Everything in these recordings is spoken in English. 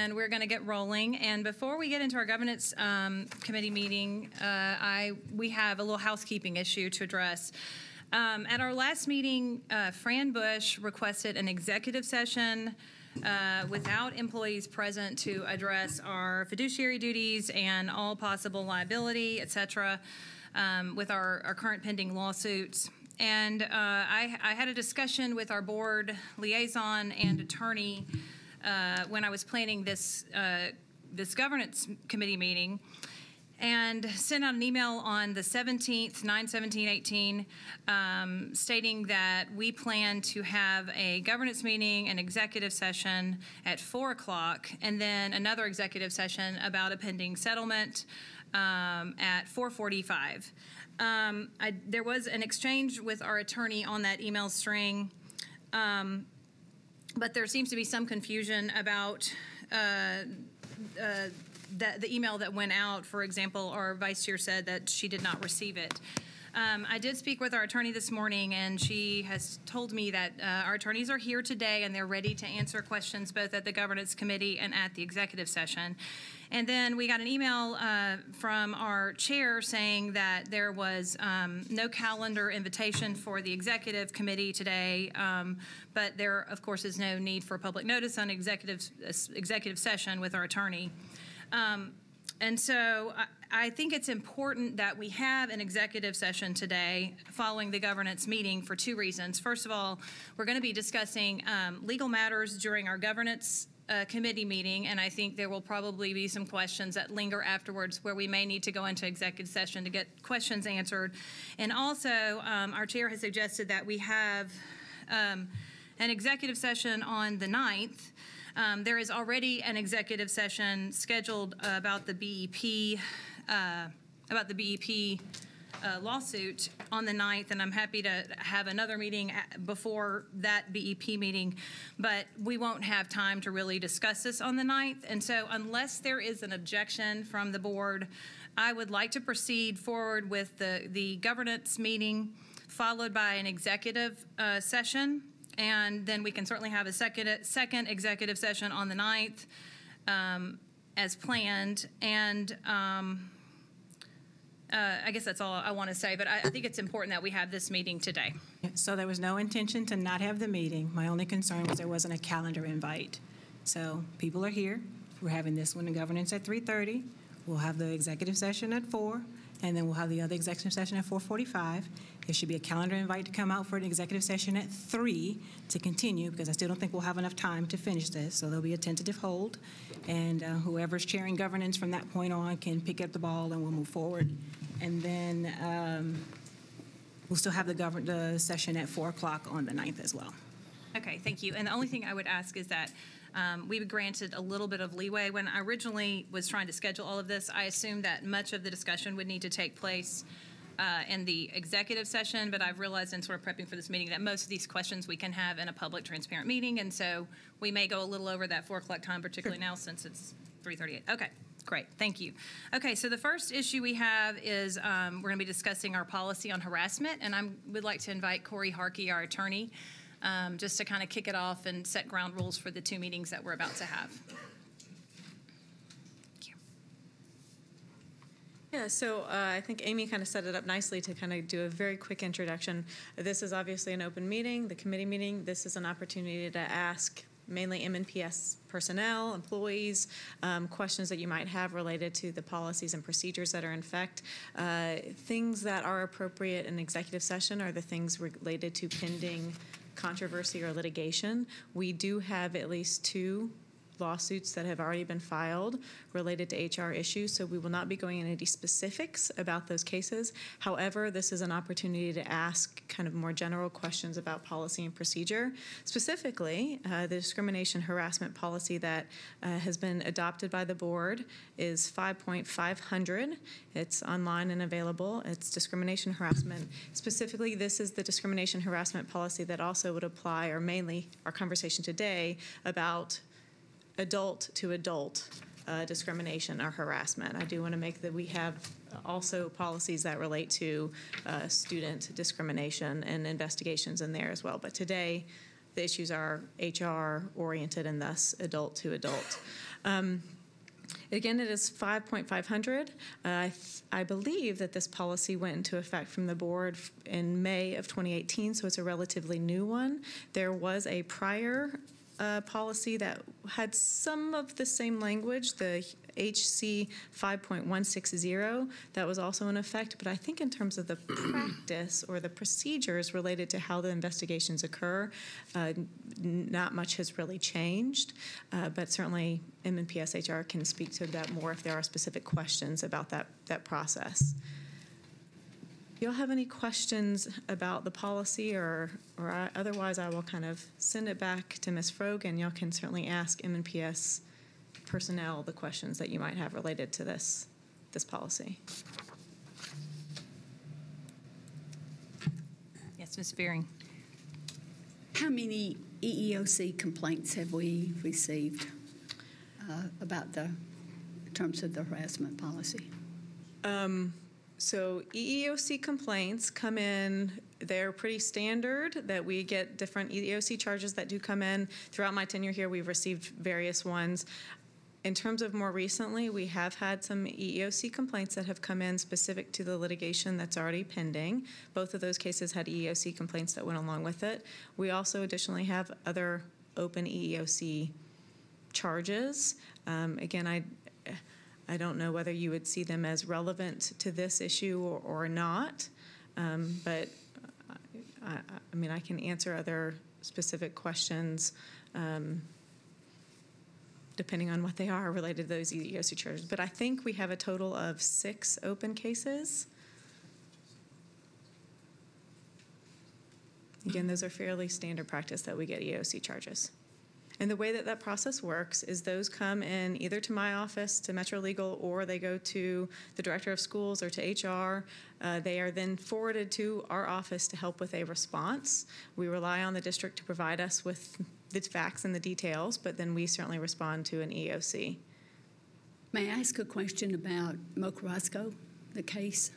and we're going to get rolling. And before we get into our governance committee meeting, we have a little housekeeping issue to address. At our last meeting, Fran Bush requested an executive session without employees present to address our fiduciary duties and all possible liability, et cetera, with our current pending lawsuits. And I had a discussion with our board liaison and attorney when I was planning this governance committee meeting, and sent out an email on the 17th, 9/17/18, stating that we plan to have a governance meeting, an executive session at 4 o'clock, and then another executive session about a pending settlement at 4:45. There was an exchange with our attorney on that email string, but there seems to be some confusion about the email that went out. For example, our vice chair said that she did not receive it. I did speak with our attorney this morning, and she has told me that our attorneys are here today and they're ready to answer questions both at the governance committee and at the executive session. And then we got an email from our chair saying that there was no calendar invitation for the executive committee today, but there, of course, is no need for public notice on executive session with our attorney. And so I think it's important that we have an executive session today following the governance meeting for two reasons. First of all, we're going to be discussing legal matters during our governance committee meeting, and I think there will probably be some questions that linger afterwards where we may need to go into executive session to get questions answered. And also, our chair has suggested that we have an executive session on the 9th. There is already an executive session scheduled about the BEP lawsuit on the 9th, and I'm happy to have another meeting before that BEP meeting, but we won't have time to really discuss this on the 9th. And so unless there is an objection from the board, I would like to proceed forward with the governance meeting followed by an executive session. And then we can certainly have a second executive session on the 9th as planned. And I guess that's all I want to say, but I think it's important that we have this meeting today. So there was no intention to not have the meeting. My only concern was there wasn't a calendar invite. So people are here. We're having this one in governance at 3:30. We'll have the executive session at 4, and then we'll have the other executive session at 4:45. There should be a calendar invite to come out for an executive session at 3 to continue, because I still don't think we'll have enough time to finish this. So there'll be a tentative hold, and whoever's chairing governance from that point on can pick up the ball and we'll move forward. And then we'll still have the session at 4 o'clock on the 9th as well. Okay, thank you. And the only thing I would ask is that we were granted a little bit of leeway. When I originally was trying to schedule all of this, I assumed that much of the discussion would need to take place in the executive session, but I've realized in sort of prepping for this meeting that most of these questions we can have in a public, transparent meeting, and so we may go a little over that 4 o'clock time, particularly now since it's 3:38. Okay, great, thank you. Okay, so the first issue we have is we're going to be discussing our policy on harassment, and I would like to invite Corey Harkey, our attorney, just to kind of kick it off and set ground rules for the two meetings that we're about to have. Yeah, so I think Amy kind of set it up nicely to kind of do a very quick introduction. This is obviously an open meeting, the committee meeting. This is an opportunity to ask mainly MNPS personnel, employees, questions that you might have related to the policies and procedures that are in effect. Things that are appropriate in executive session are the things related to pending controversy or litigation. We do have at least 2 lawsuits that have already been filed related to HR issues, so we will not be going into any specifics about those cases. However, this is an opportunity to ask kind of more general questions about policy and procedure. Specifically, the discrimination harassment policy that has been adopted by the board is 5.500. It's online and available. It's discrimination harassment. Specifically, this is the discrimination harassment policy that also would apply, or mainly our conversation today, about adult to adult discrimination or harassment. I do want to make that we have also policies that relate to student discrimination and investigations in there as well. But today, the issues are HR-oriented and thus adult to adult. Again, it is 5.500. I believe that this policy went into effect from the board in May of 2018, so it's a relatively new one. There was a prior policy that had some of the same language, the HC 5.160, that was also in effect, but I think in terms of the practice or the procedures related to how the investigations occur, not much has really changed, but certainly MNPS HR can speak to that more if there are specific questions about that process. If y'all have any questions about the policy or otherwise, I will kind of send it back to Ms. Frog, and y'all can certainly ask MNPS personnel the questions that you might have related to this policy. Yes, Ms. Fearing. How many EEOC complaints have we received about in terms of the harassment policy? So EEOC complaints come in, they're pretty standard that we get different EEOC charges that do come in. Throughout my tenure here, we've received various ones. In terms of more recently, we have had some EEOC complaints that have come in specific to the litigation that's already pending. Both of those cases had EEOC complaints that went along with it. We also additionally have other open EEOC charges. Again, I don't know whether you would see them as relevant to this issue or not, but I mean, I can answer other specific questions depending on what they are related to those EEOC charges. But I think we have a total of 6 open cases. Again, those are fairly standard practice that we get EEOC charges. And the way that process works is those come in either to my office, to Metro Legal, or they go to the director of schools or to HR. They are then forwarded to our office to help with a response. We rely on the district to provide us with the facts and the details, but then we certainly respond to an EOC. May I ask a question about Mo Carrasco, the case?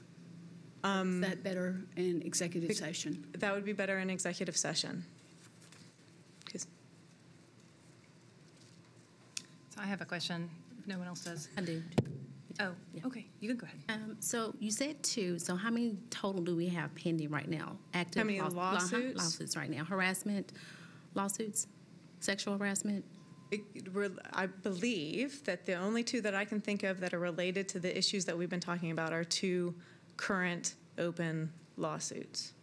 Is that better in executive session? That would be better in executive session. So I have a question, if no one else does. I do. Oh, Yeah. okay, you can go ahead. So you said 2. So how many total do we have pending right now? Active How many lawsuits? Lawsuits right now. Harassment lawsuits, sexual harassment. I believe that the only 2 that I can think of that are related to the issues that we've been talking about are 2 current open lawsuits.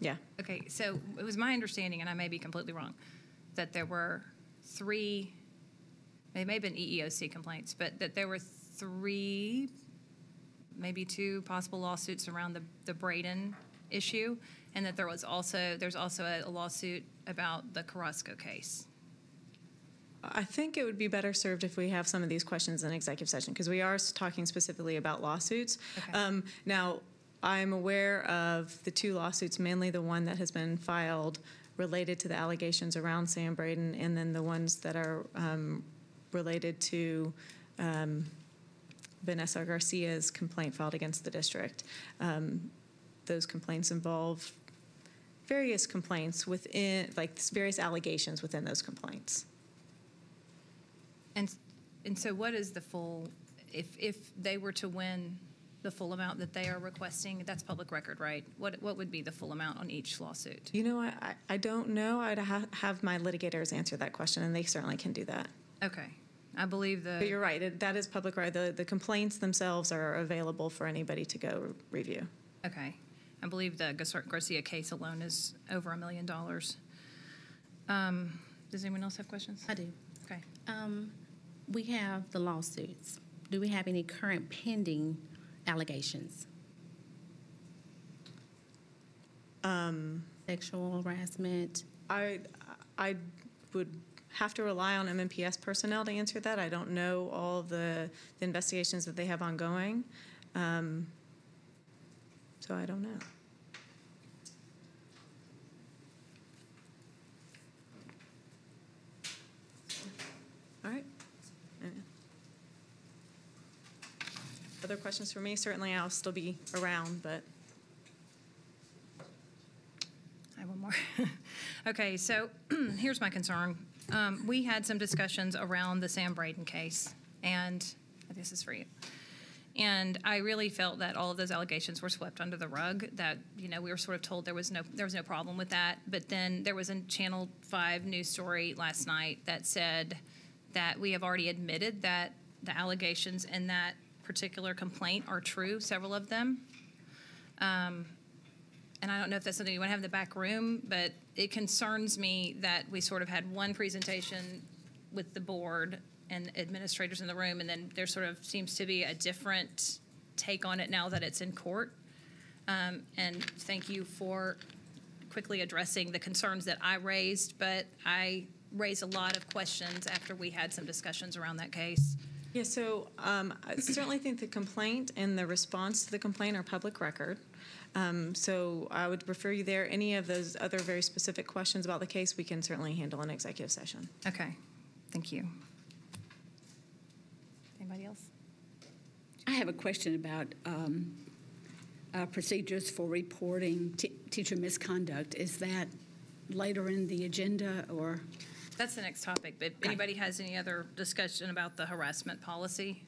Yeah. Okay, so it was my understanding, and I may be completely wrong, that there were 3, they may have been EEOC complaints, but that there were 3, maybe 2 possible lawsuits around the Braden issue, and that there's also a lawsuit about the Carrasco case. I think it would be better served if we have some of these questions in executive session, because we are talking specifically about lawsuits. Okay. Now, I'm aware of the 2 lawsuits, mainly the one that has been filed related to the allegations around Sam Braden, and then the ones that are related to Vanessa Garcia's complaint filed against the district. Those complaints involve various complaints within, like various allegations within those complaints. And so what is the full, if they were to win the full amount that they are requesting, that's public record, right? What would be the full amount on each lawsuit? You know, I don't know. I'd have my litigators answer that question, and they certainly can do that. Okay. I believe But you're right. That is public record. The complaints themselves are available for anybody to go review. Okay. I believe the Garcia case alone is over $1 million. Does anyone else have questions? I do. Okay. We have the lawsuits. Do we have any current pending allegations? Sexual harassment. I would have to rely on MNPS personnel to answer that. I don't know all of the investigations that they have ongoing, so I don't know. All right. Other questions for me? Certainly I'll still be around, but. Okay, so here's my concern. We had some discussions around the Sam Braden case, and this is for you. And I really felt that all of those allegations were swept under the rug, that, we were sort of told there was no problem with that. But then there was a Channel 5 news story last night that said that we have already admitted that the allegations in that particular complaint are true, several of them. And I don't know if that's something you want to have in the back room, but it concerns me that we sort of had one presentation with the board and administrators in the room, and then there sort of seems to be a different take on it now that it's in court. And thank you for quickly addressing the concerns that I raised, but I raised a lot of questions after we had some discussions around that case. Yeah, so I certainly think the complaint and the response to the complaint are public record. So I would refer you there. Any of those other very specific questions about the case, we can certainly handle in executive session. Okay, thank you. Anybody else? I have a question about procedures for reporting teacher misconduct. Is that later in the agenda, or? That's the next topic, but if anybody has any other discussion about the harassment policy?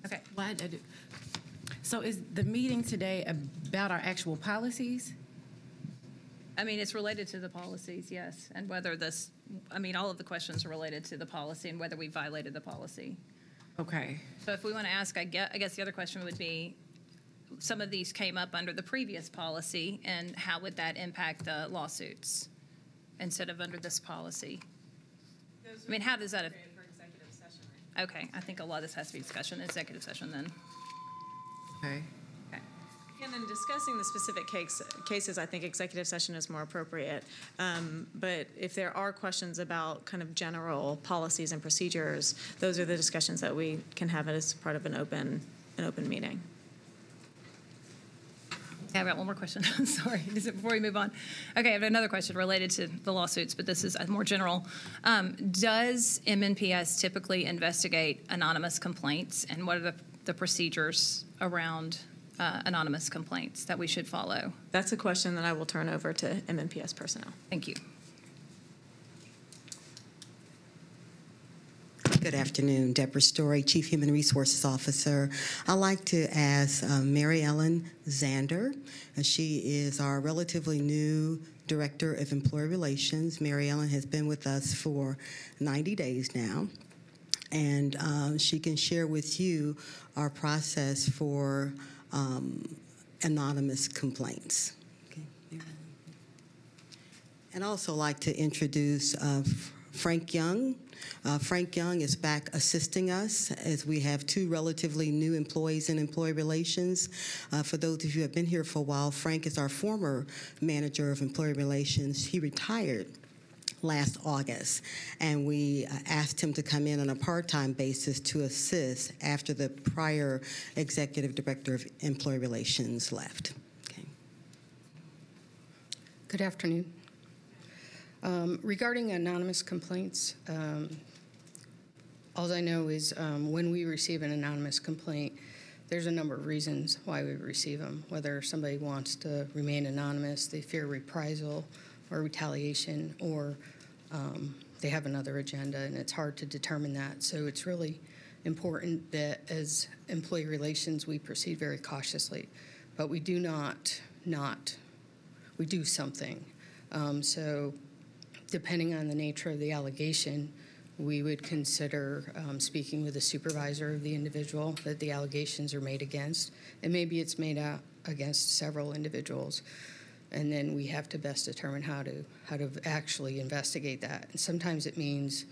Okay. Why did I do? So is the meeting today about our actual policies? I mean, it's related to the policies, yes, and whether all of the questions are related to the policy and whether we violated the policy. Okay. So if we want to ask, I guess the other question would be, some of these came up under the previous policy, and how would that impact the lawsuits instead of under this policy? I mean, how does that? Okay, I think a lot of this has to be discussion in executive session then. Okay. Okay. And then discussing the specific cases, I think executive session is more appropriate. But if there are questions about kind of general policies and procedures, those are the discussions that we can have as part of an open meeting. Okay, I've got one more question. Sorry, before we move on. Okay, I have another question related to the lawsuits, but this is more general. Does MNPS typically investigate anonymous complaints, and what are the procedures around anonymous complaints that we should follow? That's a question that I will turn over to MNPS personnel. Thank you. Good afternoon, Deborah Story, Chief Human Resources Officer. I'd like to ask Mary Ellen Zander. She is our relatively new Director of Employee Relations. Mary Ellen has been with us for 90 days now, and she can share with you our process for anonymous complaints. Okay. And I'd also like to introduce Frank Young. Frank Young is back assisting us as we have two relatively new employees in employee relations. For those of you who have been here for a while, Frank is our former manager of employee relations. He retired last August, and we asked him to come in on a part-time basis to assist after the prior executive director of employee relations left. Okay. Good afternoon. Regarding anonymous complaints, all I know is when we receive an anonymous complaint, there's a number of reasons why we receive them, whether somebody wants to remain anonymous, they fear reprisal or retaliation, or they have another agenda, and it's hard to determine that. So it's really important that as employee relations, we proceed very cautiously, but we do we do something. So depending on the nature of the allegation, we would consider speaking with the supervisor of the individual that the allegations are made against, and maybe it's made out against several individuals, and then we have to best determine how to actually investigate that. And sometimes it means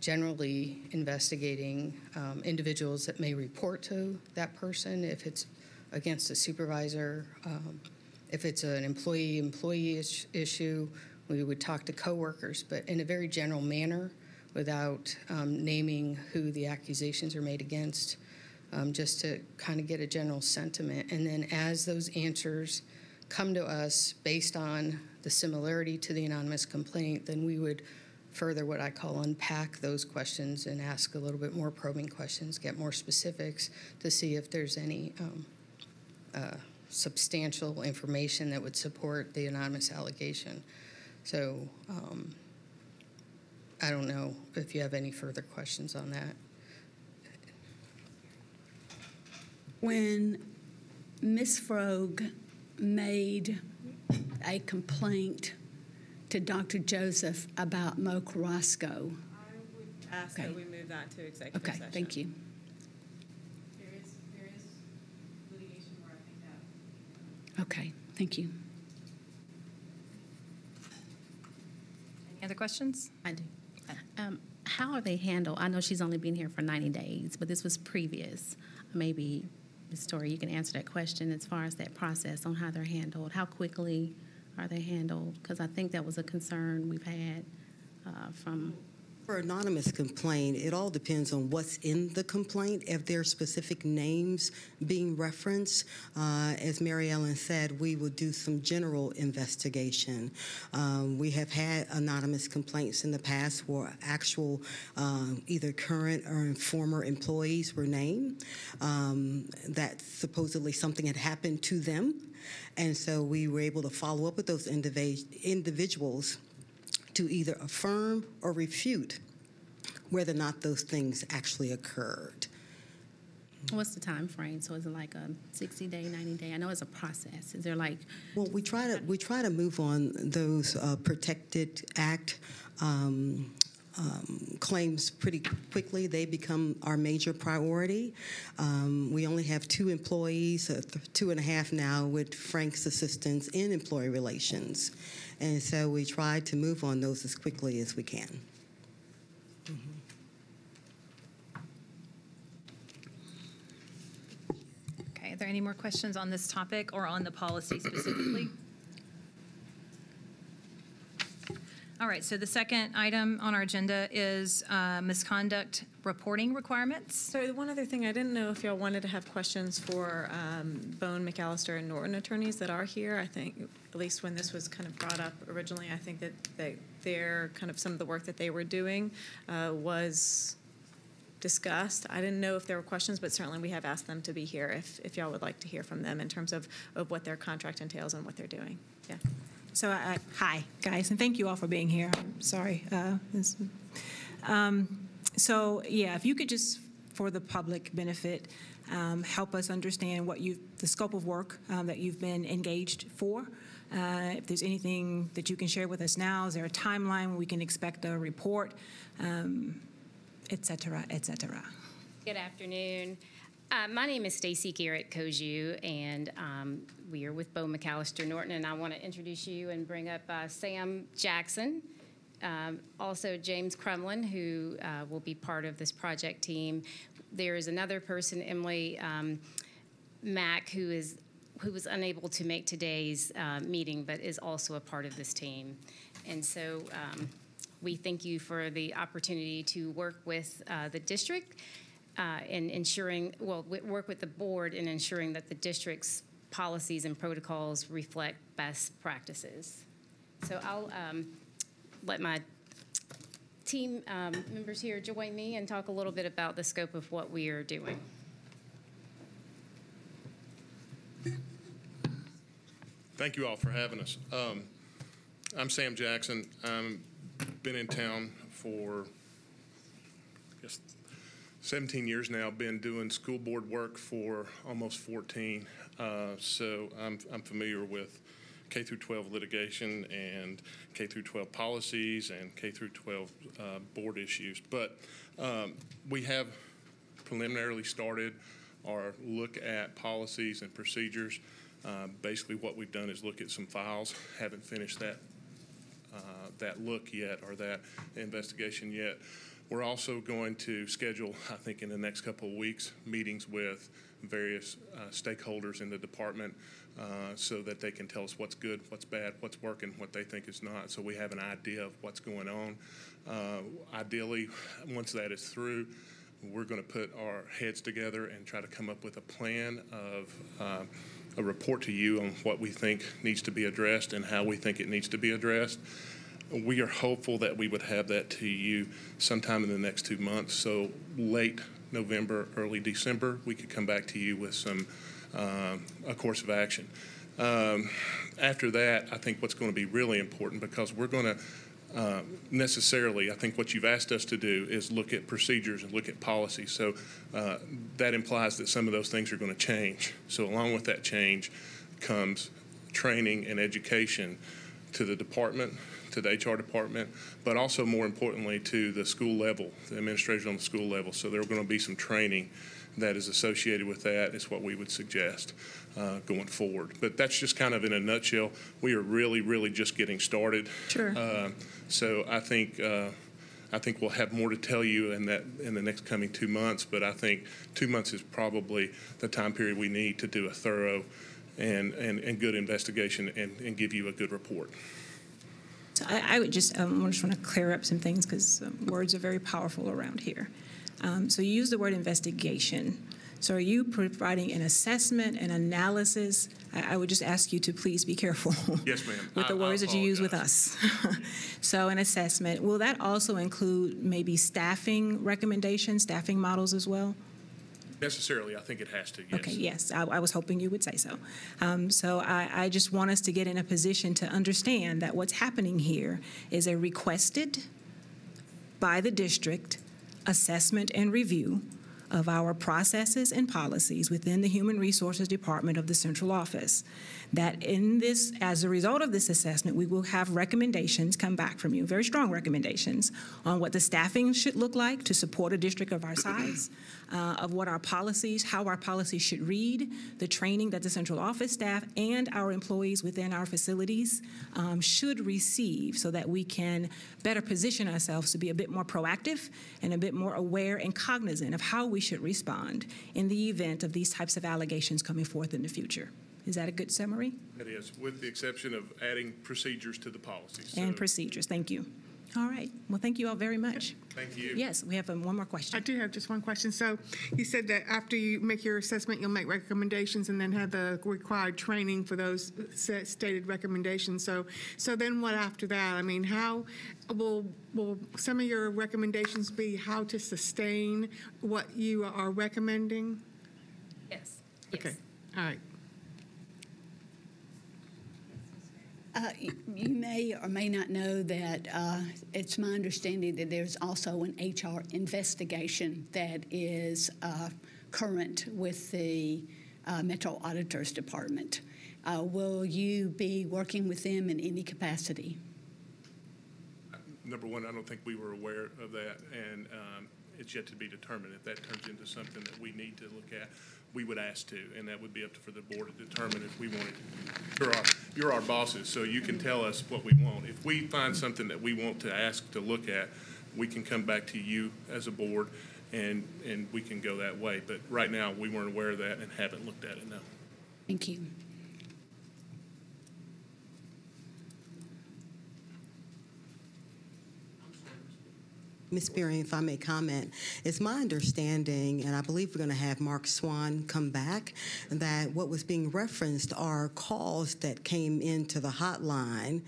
generally investigating individuals that may report to that person if it's against a supervisor. If it's an employee issue, we would talk to coworkers, but in a very general manner without naming who the accusations are made against, just to kind of get a general sentiment. And then as those answers come to us based on the similarity to the anonymous complaint, then we would further what I call unpack those questions and ask a little bit more probing questions, get more specifics to see if there's any substantial information that would support the anonymous allegation. So I don't know if you have any further questions on that. When Ms. Frogue made a complaint to Dr. Joseph about Mo Carrasco. I would ask that we move that to executive Okay, session. thank you. There is litigation where I think that. Okay, thank you. Any other questions? I do. How are they handled? I know she's only been here for 90 days, but this was previous. Maybe, Ms. Torrey, you can answer that question as far as that process on how they're handled. How quickly are they handled? Because I think that was a concern we've had from... For anonymous complaint, it all depends on what's in the complaint. If there are specific names being referenced, as Mary Ellen said, we will do some general investigation. We have had anonymous complaints in the past where actual either current or former employees were named. That supposedly something had happened to them. And so we were able to follow up with those individuals to either affirm or refute whether or not those things actually occurred. What's the time frame? So is it like a 60-day, 90-day? I know it's a process. Is there like... Well, we try to move on those Protected Act claims pretty quickly. They become our major priority. We only have 2 employees, 2.5 now, with Frank's assistance in employee relations. And so we try to move on those as quickly as we can. Okay, are there any more questions on this topic or on the policy specifically? All right, so the second item on our agenda is misconduct reporting requirements. So the one other thing, I didn't know if y'all wanted to have questions for Bone, McAllister, and Norton attorneys that are here. I think, at least when this was kind of brought up originally, I think that their kind of some of the work that they were doing was discussed. I didn't know if there were questions, but certainly we have asked them to be here if y'all would like to hear from them in terms of what their contract entails and what they're doing. Yeah. So, hi, guys, and thank you all for being here. I'm sorry. So, yeah, if you could just, for the public benefit, help us understand the scope of work that you've been engaged for. If there's anything that you can share with us now, is there a timeline when we can expect a report, et cetera, et cetera? Good afternoon. My name is Stacy Garrett-Koju, and we are with Bo McAllister Norton, and I want to introduce you and bring up Sam Jackson, also James Crumlin, who will be part of this project team. There is another person, Emily Mack, who was unable to make today's meeting, but is also a part of this team. And so we thank you for the opportunity to work with the district in ensuring, work with the board in ensuring that the district's policies and protocols reflect best practices. So I'll let my team members here join me and talk a little bit about the scope of what we are doing. Thank you all for having us. I'm Sam Jackson. I've been in town for, I guess, 17 years now. Been doing school board work for almost 14. So I'm familiar with K through 12 litigation and K through 12 policies and K through 12 board issues. But we have preliminarily started our look at policies and procedures. Basically what we've done is look at some files. Haven't finished that look yet or that investigation yet. We're also going to schedule, I think in the next couple of weeks, meetings with various stakeholders in the department so that they can tell us what's good, what's bad, what's working, what they think is not, so we have an idea of what's going on. Ideally, once that is through, we're going to put our heads together and try to come up with a plan of a report to you on what we think needs to be addressed and how we think it needs to be addressed. We are hopeful that we would have that to you sometime in the next 2 months. So late November, early December, we could come back to you with some a course of action. After that, I think what's going to be really important, because we're going to necessarily, I think what you've asked us to do is look at procedures and look at policy. So that implies that some of those things are going to change. So along with that change comes training and education to the department, to the HR department, but also more importantly to the school level, the administrators on the school level. So there are going to be some training that is associated with that, is what we would suggest going forward. But that's just kind of in a nutshell. We are really, really just getting started. Sure. So I think we'll have more to tell you in the next coming 2 months. But I think 2 months is probably the time period we need to do a thorough and good investigation and give you a good report. So I would just want to clear up some things, because words are very powerful around here. So you use the word investigation. So are you providing an assessment, an analysis? I would just ask you to please be careful. Yes, ma'am. With the words that you use with us. So an assessment. Will that also include maybe staffing recommendations, staffing models as well? Necessarily, I think it has to, yes. Okay, yes, I was hoping you would say so. So I just want us to get in a position to understand that what's happening here is a requested by the district assessment and review of our processes and policies within the Human Resources Department of the central office. That in this, as a result of this assessment, we will have recommendations come back from you, very strong recommendations, on what the staffing should look like to support a district of our size, of what our policies, how our policies should read, the training that the central office staff and our employees within our facilities should receive, so that we can better position ourselves to be a bit more proactive and a bit more aware and cognizant of how we should respond in the event of these types of allegations coming forth in the future. Is that a good summary? It is, with the exception of adding procedures to the policies. And procedures, thank you. All right, well, thank you all very much. Thank you. Yes, we have one more question. I do have just one question. So you said that after you make your assessment, you'll make recommendations and then have the required training for those stated recommendations. So then what after that? I mean, how will some of your recommendations be how to sustain what you are recommending? Yes. Okay, all right. You may or may not know that it's my understanding that there's also an HR investigation that is current with the Metro Auditor's Department. Will you be working with them in any capacity? Number one, I don't think we were aware of that, and it's yet to be determined. If that turns into something that we need to look at, we would ask to, and that would be up for the board to determine if we wanted to. You're our bosses, so you can tell us what we want. If we find something that we want to ask to look at, we can come back to you as a board, and we can go that way. But right now, we weren't aware of that and haven't looked at it, no. Thank you. Ms. Berry, if I may comment, it's my understanding, and I believe we're going to have Mark Swan come back, that what was being referenced are calls that came into the hotline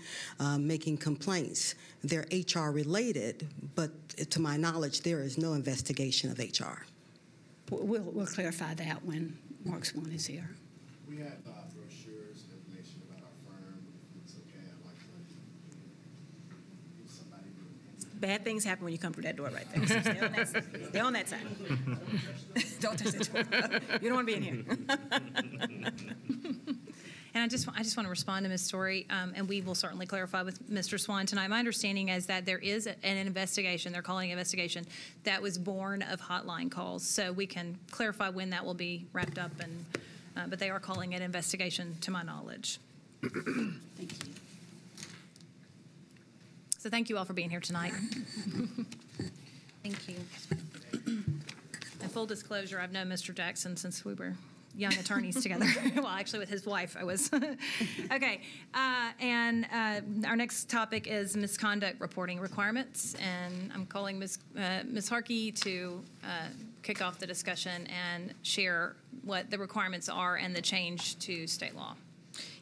making complaints. They're HR related, but to my knowledge, there is no investigation of HR. We'll clarify that when Mark Swan is here. We have brochures, information about our firm. If it's okay, I'd like to give somebody. Bad things happen when you come through that door right there. So stay on that side. Stay on that side. Don't touch that door. You don't want to be in here. And I just want to respond to Ms. Story, and we will certainly clarify with Mr. Swan tonight. My understanding is that there is an investigation, they're calling an investigation, that was born of hotline calls. So we can clarify when that will be wrapped up, and but they are calling it investigation to my knowledge. Thank you. So thank you all for being here tonight. Thank you. And full disclosure, I've known Mr. Jackson since we were young attorneys together. Well, actually with his wife, I was. Okay, and our next topic is misconduct reporting requirements, and I'm calling Ms. Harkey to kick off the discussion and share what the requirements are and the change to state law.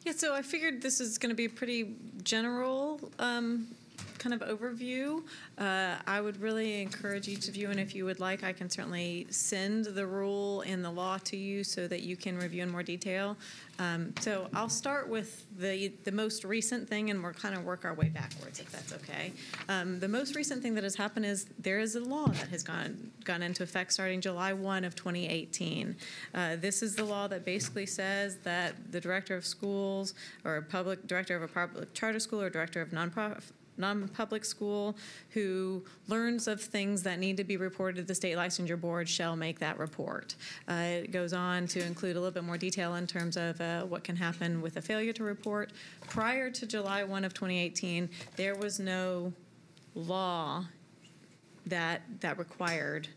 Yeah, so I figured this is going to be a pretty general kind of overview. I would really encourage each of you, and if you would like, I can certainly send the rule and the law to you so that you can review in more detail. So I'll start with the most recent thing, and we'll kind of work our way backwards, if that's okay. The most recent thing that has happened is there is a law that has gone into effect starting July 1 of 2018. This is the law that basically says that the director of schools or director of a public charter school or director of non-public school who learns of things that need to be reported to the state licensure board shall make that report. It goes on to include a little bit more detail in terms of what can happen with a failure to report. Prior to July 1 of 2018, there was no law that required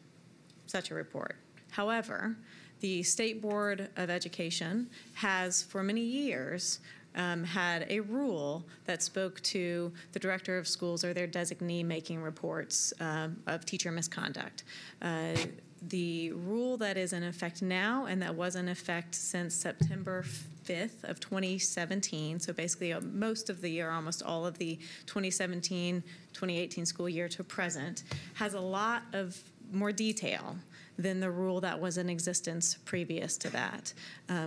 such a report. However, the State Board of Education has for many years had a rule that spoke to the director of schools or their designee making reports of teacher misconduct. The rule that is in effect now and that was in effect since September 5th of 2017, so basically most of the year, almost all of the 2017-2018 school year to present, has a lot of more detail than the rule that was in existence previous to that.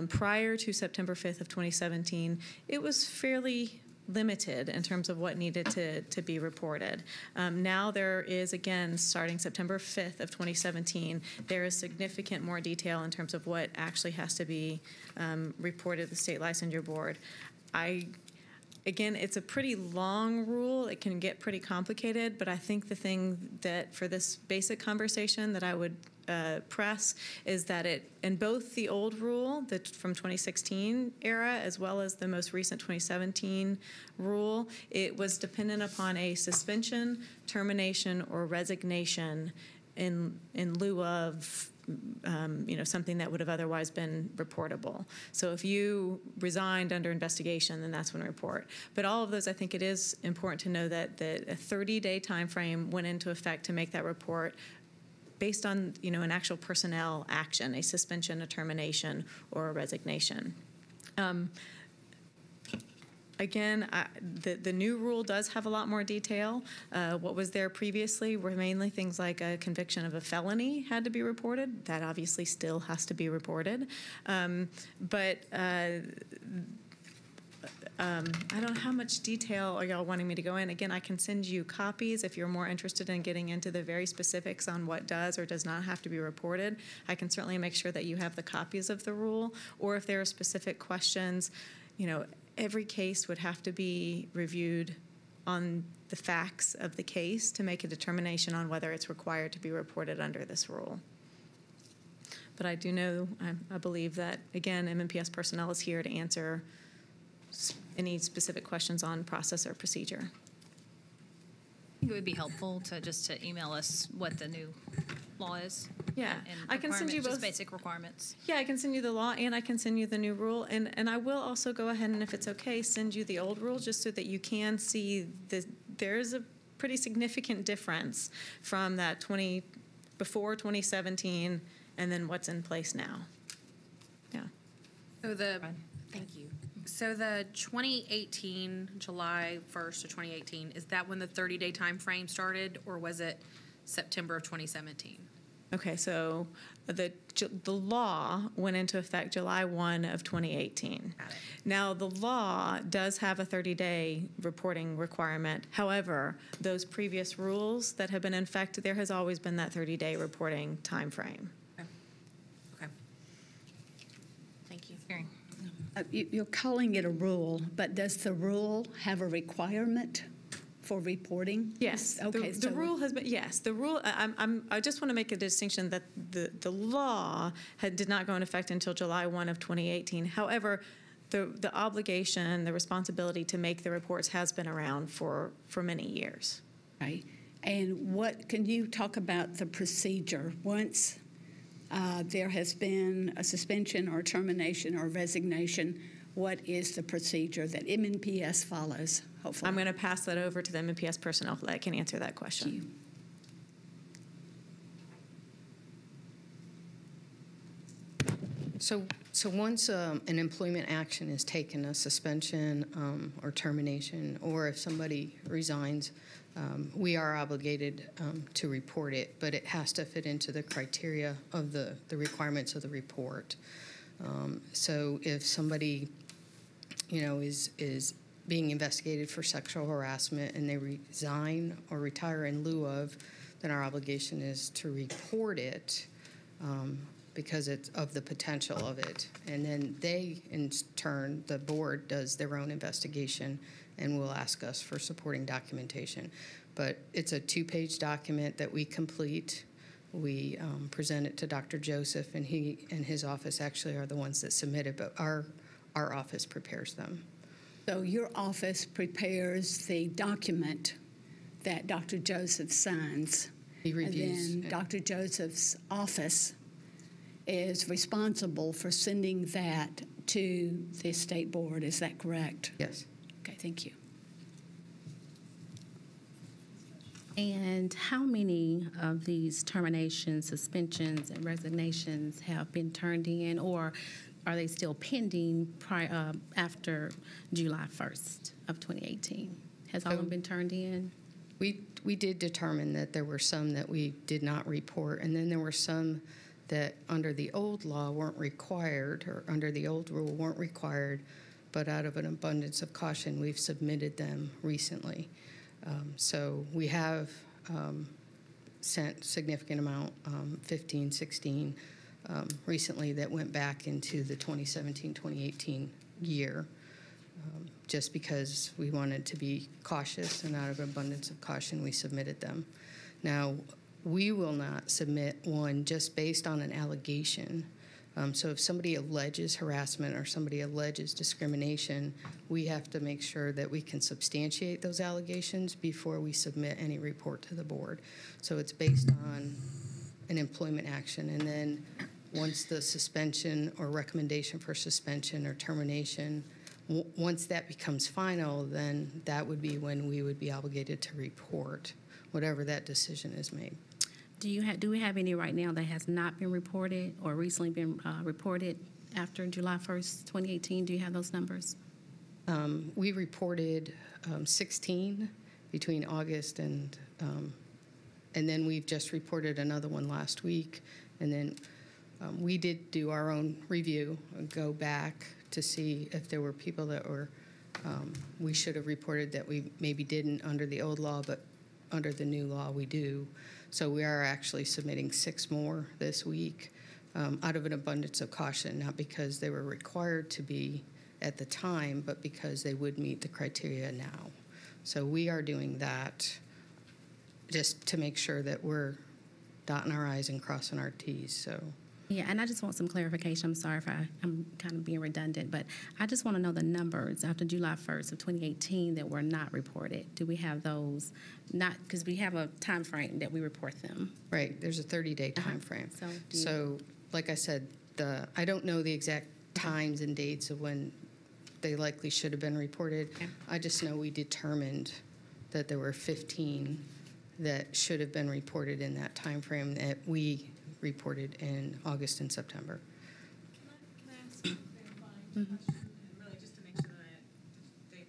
Prior to September 5th of 2017, it was fairly limited in terms of what needed to be reported. Now there is, again, starting September 5th of 2017, there is significant more detail in terms of what actually has to be reported to the State Licensure Board. Again, it's a pretty long rule. It can get pretty complicated, but I think the thing that for this basic conversation that I would press is that it, in both the old rule from 2016 era as well as the most recent 2017 rule, it was dependent upon a suspension, termination, or resignation in lieu of something that would have otherwise been reportable. So if you resigned under investigation, then that's when report. But all of those, I think it is important to know that a 30-day time frame went into effect to make that report based on an actual personnel action, a suspension, a termination, or a resignation. Again, the new rule does have a lot more detail. What was there previously were mainly things like a conviction of a felony had to be reported. That obviously still has to be reported. I don't know how much detail are y'all wanting me to go in. Again, I can send you copies if you're more interested in getting into the very specifics on what does or does not have to be reported. I can certainly make sure that you have the copies of the rule, or if there are specific questions, every case would have to be reviewed on the facts of the case to make a determination on whether it's required to be reported under this rule. But I do know, I believe that, again, MNPS personnel is here to answer any specific questions on process or procedure. I think it would be helpful to email us what the new law is. Yeah, and I can send you both. Just basic requirements. Yeah, I can send you the law and I can send you the new rule. And I will also go ahead and, if it's okay, send you the old rule just so that you can see there is a pretty significant difference from that before 2017 and then what's in place now. Yeah. So thank you. So the 2018, July 1st of 2018, is that when the 30-day time frame started, or was it September of 2017? Okay, so the law went into effect July 1 of 2018. Got it. Now, the law does have a 30-day reporting requirement. However, those previous rules that have been in effect, there has always been that 30-day reporting time frame. Okay. Thank you. You're calling it a rule, but does the rule have a requirement for reporting? Yes. Okay. The rule has been, yes. The rule, I just want to make a distinction that the law did not go into effect until July 1 of 2018. However, the obligation, the responsibility to make the reports has been around for many years. Okay. And can you talk about the procedure? Once there has been a suspension or termination or resignation, what is the procedure that MNPS follows, hopefully? I'm going to pass that over to the MNPS personnel that can answer that question. So So once an employment action is taken, a suspension or termination, or if somebody resigns, we are obligated to report it, but it has to fit into the criteria of the requirements of the report. So if somebody, is being investigated for sexual harassment and they resign or retire in lieu of, then our obligation is to report it because it's of the potential of it. And then they, in turn, the board does their own investigation and will ask us for supporting documentation. But it's a 2-page document that we complete. We present it to Dr. Joseph, and he and his office actually are the ones that submit it, but our office prepares them. So your office prepares the document that Dr. Joseph signs. He reviews. And then Dr. Joseph's office is responsible for sending that to the state board. Is that correct? Yes. Okay, thank you. And how many of these terminations, suspensions, and resignations have been turned in, or are they still pending after July 1st of 2018? Has all of them been turned in? We did determine that there were some that we did not report, and then there were some that under the old law weren't required, or under the old rule weren't required, but out of an abundance of caution, we've submitted them recently. So we have sent significant amount, 15, 16, recently that went back into the 2017-2018 year, just because we wanted to be cautious, and out of abundance of caution, we submitted them. Now, we will not submit one just based on an allegation. So if somebody alleges harassment or somebody alleges discrimination, we have to make sure that we can substantiate those allegations before we submit any report to the board. So it's based on an employment action, and then once the suspension or recommendation for suspension or termination, once that becomes final, then that would be when we would be obligated to report whatever that decision is made. Do we have any right now that has not been reported or recently been reported after July 1st, 2018? Do you have those numbers? We reported 16 between August and then we've just reported another one last week. And then we did do our own review and go back to see if there were people that were we should have reported that we maybe didn't under the old law, but under the new law we do. So we are actually submitting 6 more this week out of an abundance of caution, not because they were required to be at the time, but because they would meet the criteria now. So we are doing that just to make sure that we're dotting our I's and crossing our T's. So. Yeah, and I just want some clarification. I'm sorry if I'm kind of being redundant, but I just want to know the numbers after July 1st of 2018 that were not reported. Do we have those? Not because we have a time frame that we report them. Right. There's a 30-day time frame. So like I said, I don't know the exact times and dates of when they likely should have been reported. Okay. I just know we determined that there were 15 that should have been reported in that time frame that we reported in August and September. Can I ask a clarifying question? And really just to make sure that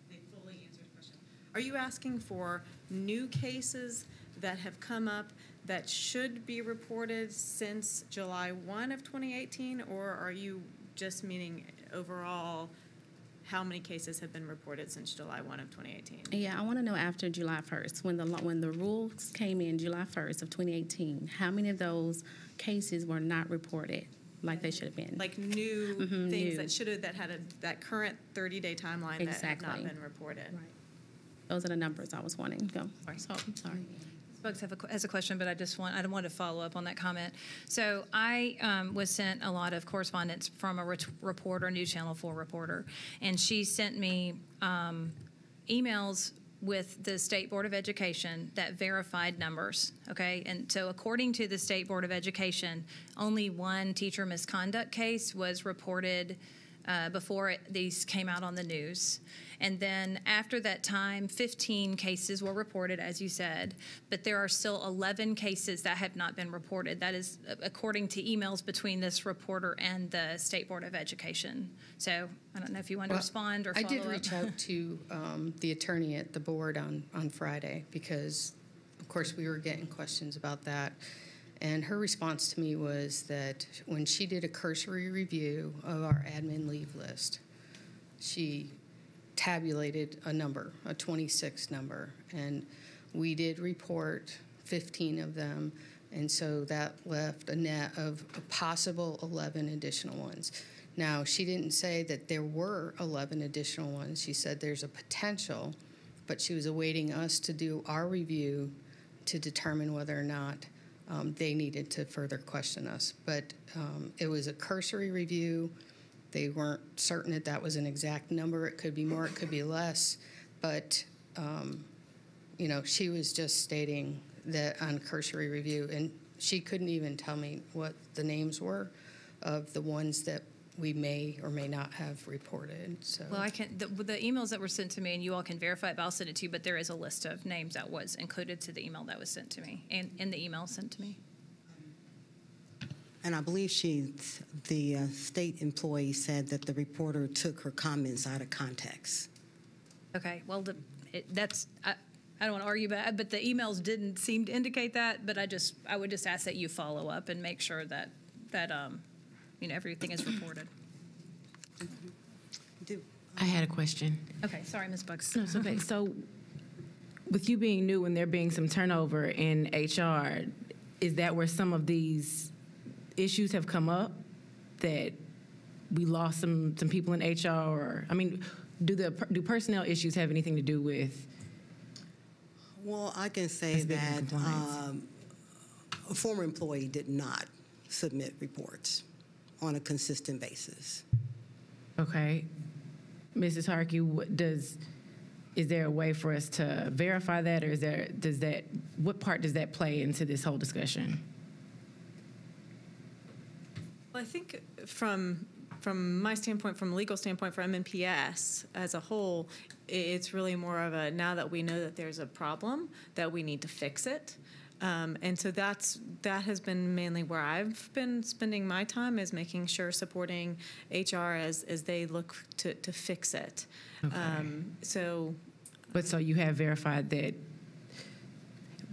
they fully answered the question. Are you asking for new cases that have come up that should be reported since July 1 of 2018, or are you just meaning overall how many cases have been reported since July 1 of 2018? Yeah, I want to know after July 1st, when the rules came in July 1st of 2018, how many of those cases were not reported like they should have been? Like new things new. that had that current 30-day timeline that have not been reported. Right. Those are the numbers I was wanting. Go. So, I'm sorry. Folks has a question, but I don't want to follow up on that comment. So I was sent a lot of correspondence from a reporter, News Channel 4 reporter, and she sent me emails with the State Board of Education that verified numbers, okay? And so according to the State Board of Education, only one teacher misconduct case was reported before these came out on the news. And then after that time, 15 cases were reported, as you said, but there are still 11 cases that have not been reported. That is according to emails between this reporter and the State Board of Education. So I don't know if you want to respond or follow up. I did reach out to the attorney at the board on Friday because, of course, we were getting questions about that. And her response to me was that when she did a cursory review of our admin leave list, she tabulated a number, a 26 number, and we did report 15 of them, and so that left a net of a possible 11 additional ones. Now, she didn't say that there were 11 additional ones. She said there's a potential, but she was awaiting us to do our review to determine whether or not they needed to further question us. But it was a cursory review. They weren't certain that that was an exact number. It could be more, it could be less. But, she was just stating that on cursory review, and she couldn't even tell me what the names were of the ones that we may or may not have reported. So, Well, I can. The emails that were sent to me, and you all can verify it, but I'll send it to you. But there is a list of names that was included to the email that was sent to me, and in the email sent to me. And I believe the state employee said that the reporter took her comments out of context. Okay. Well, I don't want to argue about it, but the emails didn't seem to indicate that. But I would just ask that you follow up and make sure that everything is reported. I had a question. Okay. Sorry, Ms. Bucks. No, it's okay. So with you being new and there being some turnover in HR, is that where some of these issues have come up, that we lost some people in HR? Or, I mean, do personnel issues have anything to do with? Well, I can say that a former employee did not submit reports on a consistent basis. Okay. Mrs. Harkey, is there a way for us to verify that, or what part does that play into this whole discussion? Well, I think from my standpoint, from a legal standpoint, for MNPS as a whole, it's really more of a, now that we know that there's a problem, that we need to fix it. And so that has been mainly where I've been spending my time, is making sure, supporting HR as they look to fix it. Okay. So you have verified that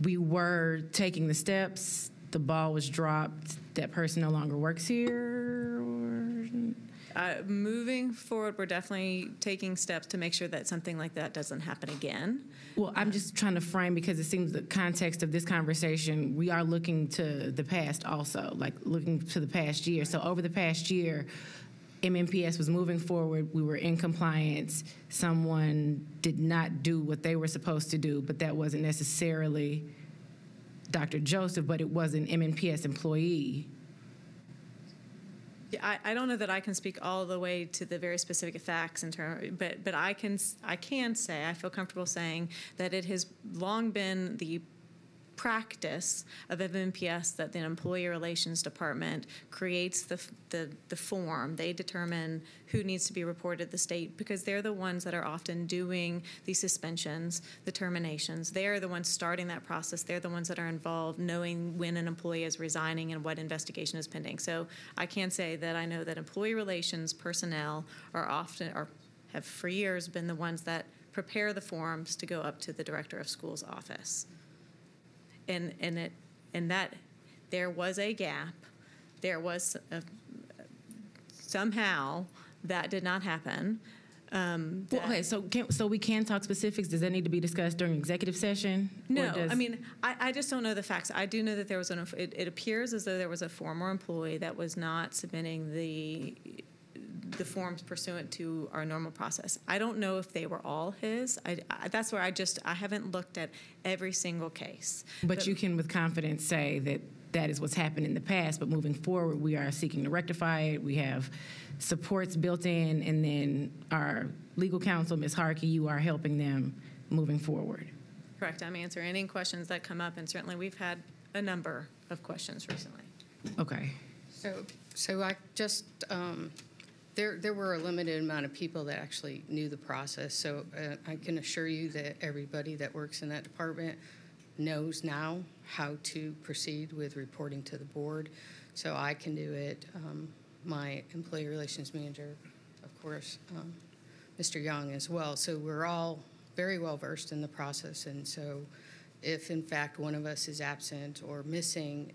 we were taking the steps, the ball was dropped, that person no longer works here? Moving forward, we're definitely taking steps to make sure that something like that doesn't happen again. Well, I'm just trying to frame, because it seems the context of this conversation, we are looking to the past also, like looking to the past year. So over the past year, MNPS was moving forward. We were in compliance. Someone did not do what they were supposed to do, but that wasn't necessarily Dr. Joseph, but it was an MNPS employee. Yeah, I don't know that I can speak all the way to the very specific facts in terms, but I can say, I feel comfortable saying that it has long been the practice of MNPS that the Employee Relations Department creates the form. They determine who needs to be reported to the state, because they're the ones that are often doing the suspensions, the terminations. They're the ones starting that process. They're the ones that are involved knowing when an employee is resigning and what investigation is pending. So I can say that I know that employee relations personnel have for years been the ones that prepare the forms to go up to the director of schools' office. And that there was a gap. There was somehow that did not happen. Okay, so we can talk specifics. Does that need to be discussed during executive session? No, I mean, I just don't know the facts. I do know that there was it appears as though there was a former employee that was not submitting the forms pursuant to our normal process. I don't know if they were all his. That's where I haven't looked at every single case. But you can with confidence say that is what's happened in the past, but moving forward, we are seeking to rectify it. We have supports built in, and then our legal counsel, Ms. Harkey, you are helping them moving forward. Correct. I'm answering any questions that come up, and certainly we've had a number of questions recently. Okay. So I just There were a limited amount of people that actually knew the process, so I can assure you that everybody that works in that department knows now how to proceed with reporting to the board. So I can do it. My employee relations manager, of course, Mr. Young as well. So we're all very well versed in the process, and so if in fact one of us is absent or missing,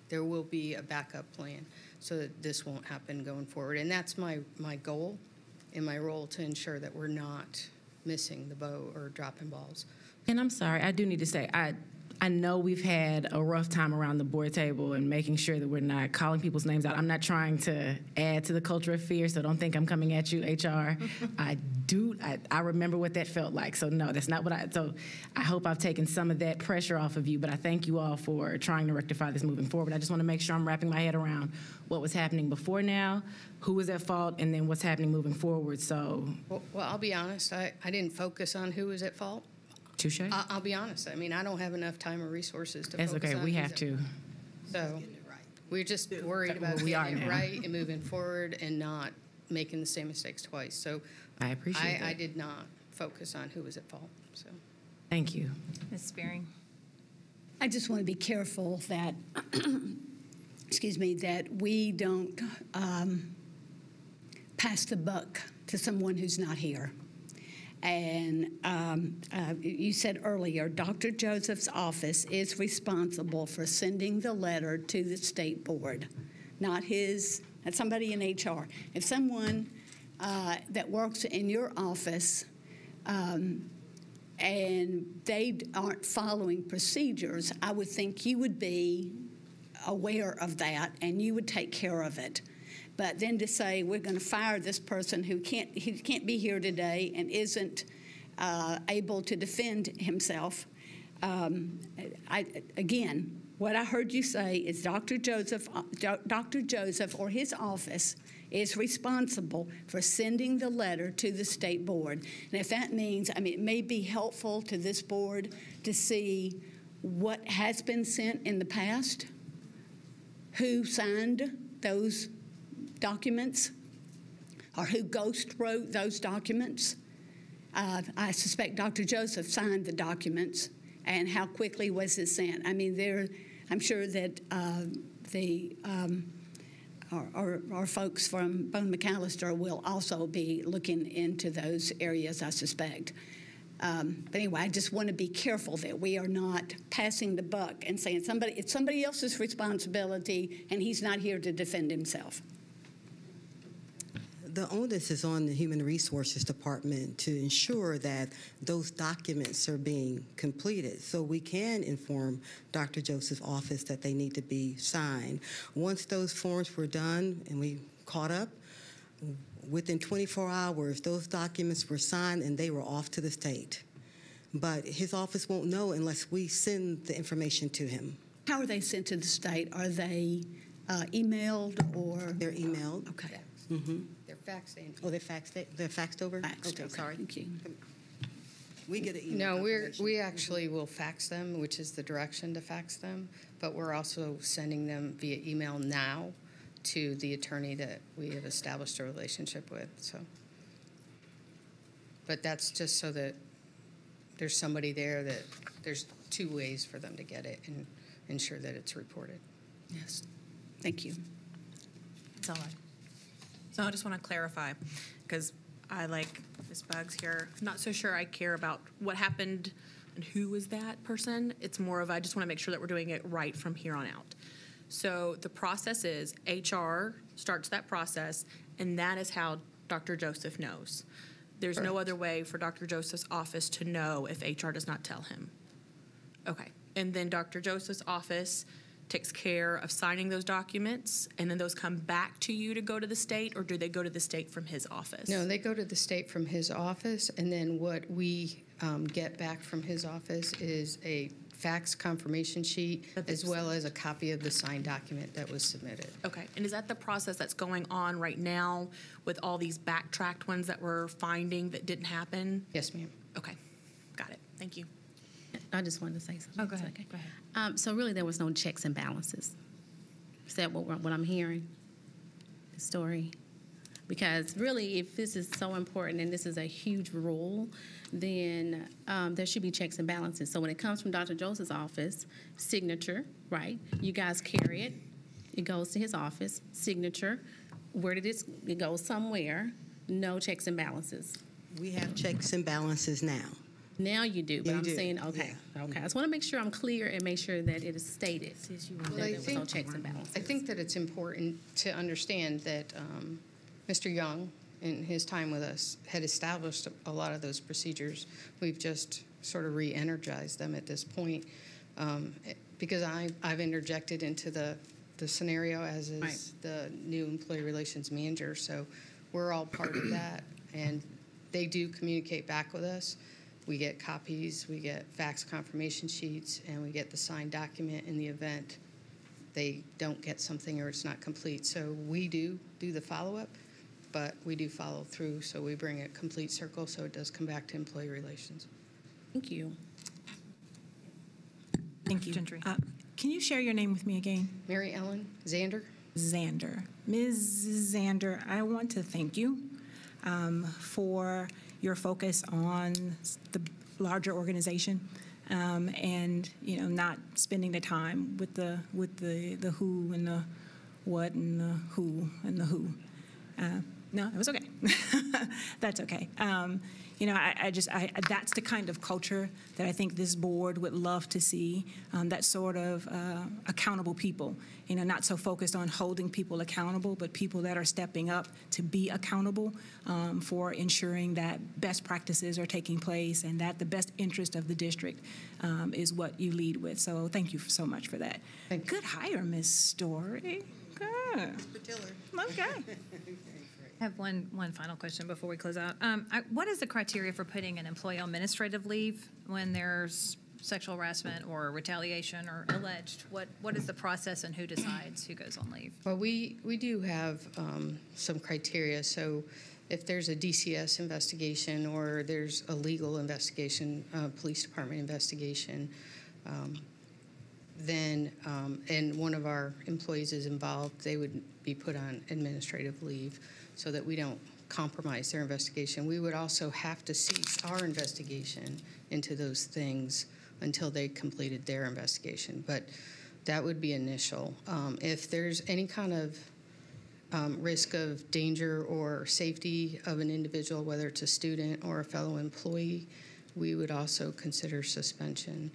there will be a backup plan so that this won't happen going forward. And that's my goal in my role, to ensure that we're not missing the boat or dropping balls. And I'm sorry, I do need to say, I know we've had a rough time around the board table and making sure that we're not calling people's names out. I'm not trying to add to the culture of fear, so don't think I'm coming at you, HR. I remember what that felt like, so no, that's not so I hope I've taken some of that pressure off of you, but I thank you all for trying to rectify this moving forward. I just want to make sure I'm wrapping my head around what was happening before now, who was at fault, and then what's happening moving forward, so. Well, I'll be honest, I didn't focus on who was at fault. Touche. I'll be honest. I mean, I don't have enough time or resources to That's focus okay, on we who's have at to. fault. So we're just worried about We are getting it now. right and moving forward and not making the same mistakes twice. So I appreciate that. I did not focus on who was at fault. So Thank you. Ms. Spearing? I just want to be careful that, excuse me, that we don't pass the buck to someone who's not here. And you said earlier, Dr. Joseph's office is responsible for sending the letter to the state board, not somebody in HR. If someone that works in your office and they aren't following procedures, I would think you would be aware of that and you would take care of it. But then to say we're going to fire this person who can't be here today and isn't able to defend himself, again, what I heard you say is Dr. Joseph or his office is responsible for sending the letter to the state board. And if that means, it may be helpful to this board to see what has been sent in the past, who signed those documents, or who ghost wrote those documents. I suspect Dr. Joseph signed the documents, and how quickly was it sent? I'm sure that our folks from Bone McAllister will also be looking into those areas, I suspect. But anyway, I just want to be careful that we are not passing the buck and saying it's somebody else's responsibility and he's not here to defend himself. The onus is on the Human Resources Department to ensure that those documents are being completed so we can inform Dr. Joseph's office that they need to be signed. Once those forms were done and we caught up, within 24 hours, those documents were signed and they were off to the state. But his office won't know unless we send the information to him. How are they sent to the state? Are they emailed or? They're emailed. Okay. Mm-hmm. they're faxed in. Oh, they're faxed over? Faxed, okay, okay. sorry. Thank you. We get an email. No, we actually will fax them, which is the direction to fax them, but we're also sending them via email now to the attorney that we have established a relationship with. So, but that's just so that there's somebody there that there's two ways for them to get it and ensure that it's reported. Yes. Thank you. That's all So I just want to clarify, because I, like Ms. Buggs here, not so sure I care about what happened and who was that person. It's more of I just want to make sure that we're doing it right from here on out. So the process is HR starts that process, and that is how Dr. Joseph knows. There's no other way for Dr. Joseph's office to know if HR does not tell him. Okay. And then Dr. Joseph's office takes care of signing those documents, and then those come back to you to go to the state, or do they go to the state from his office? No, they go to the state from his office, and then what we get back from his office is a fax confirmation sheet as well as a copy of the signed document that was submitted. Okay. And is that the process that's going on right now with all these backtracked ones that we're finding that didn't happen? Yes, ma'am. Okay. Got it. Thank you. I just wanted to say something. Oh, go ahead. Okay. Go ahead. So really, there was no checks and balances. Is that what I'm hearing? The story? Because really, if this is so important and this is a huge rule, then there should be checks and balances. So when it comes from Dr. Joseph's office, signature, right? You guys carry it. It goes to his office, signature. Where did it go somewhere? No checks and balances. We have checks and balances now. Now you do, but You I'm do, saying, okay, okay. I just want to make sure I'm clear and make sure that it is stated that there was no checks and balances. I think that it's important to understand that Mr. Young, in his time with us, had established a lot of those procedures. We've just sort of re-energized them at this point because I've interjected into the scenario, as is the new employee relations manager. So we're all part of that, and they do communicate back with us. We get copies, we get fax confirmation sheets, and we get the signed document in the event they don't get something or it's not complete. So we do the follow-up, but we do follow through, so we bring a complete circle so it does come back to employee relations. Thank you. Thank you. Gentry. Can you share your name with me again? Mary Ellen Zander. Zander. Ms. Zander, I want to thank you for your focus on the larger organization and not spending the time with the who and the what and the who and the who. No, it was okay. That's okay. That's the kind of culture that I think this board would love to see, that sort of accountable people, not so focused on holding people accountable, but people that are stepping up to be accountable for ensuring that best practices are taking place and that the best interest of the district is what you lead with. So thank you so much for that. Good hire, Ms. Story. Good. Okay. I have one final question before we close out. What is the criteria for putting an employee on administrative leave when there's sexual harassment or retaliation or alleged? What is the process and who decides who goes on leave? Well, we do have some criteria. So if there's a DCS investigation or there's a legal investigation, police department investigation, then and one of our employees is involved, they would be put on administrative leave so that we don't compromise their investigation. We would also have to cease our investigation into those things until they completed their investigation. But that would be initial. If there's any kind of risk of danger or safety of an individual, whether it's a student or a fellow employee, we would also consider suspension.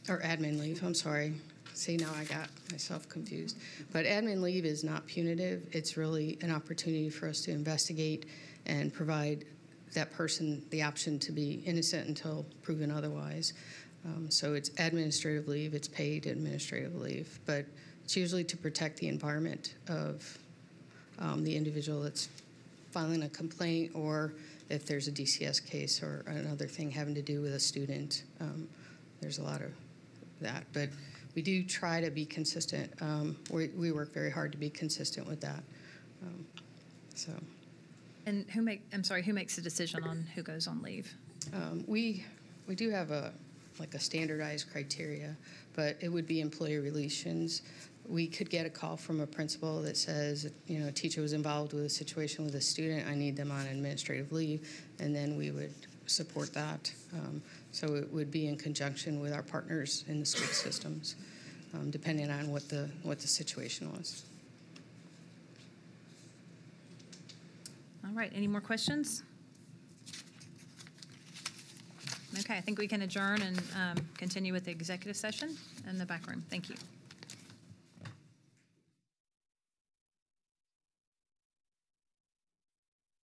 Admin leave, I'm sorry. See, now I got myself confused. But admin leave is not punitive. It's really an opportunity for us to investigate and provide that person the option to be innocent until proven otherwise. So it's administrative leave, it's paid administrative leave, but it's usually to protect the environment of the individual that's filing a complaint, or if there's a DCS case or another thing having to do with a student. There's a lot of that, but we do try to be consistent. We work very hard to be consistent with that. And who makes the decision on who goes on leave? We do have a standardized criteria, but it would be employee relations. We could get a call from a principal that says, a teacher was involved with a situation with a student, I need them on administrative leave, and then we would support that. So it would be in conjunction with our partners in the school systems, depending on what the situation was. All right, any more questions? Okay, I think we can adjourn and continue with the executive session in the back room. Thank you.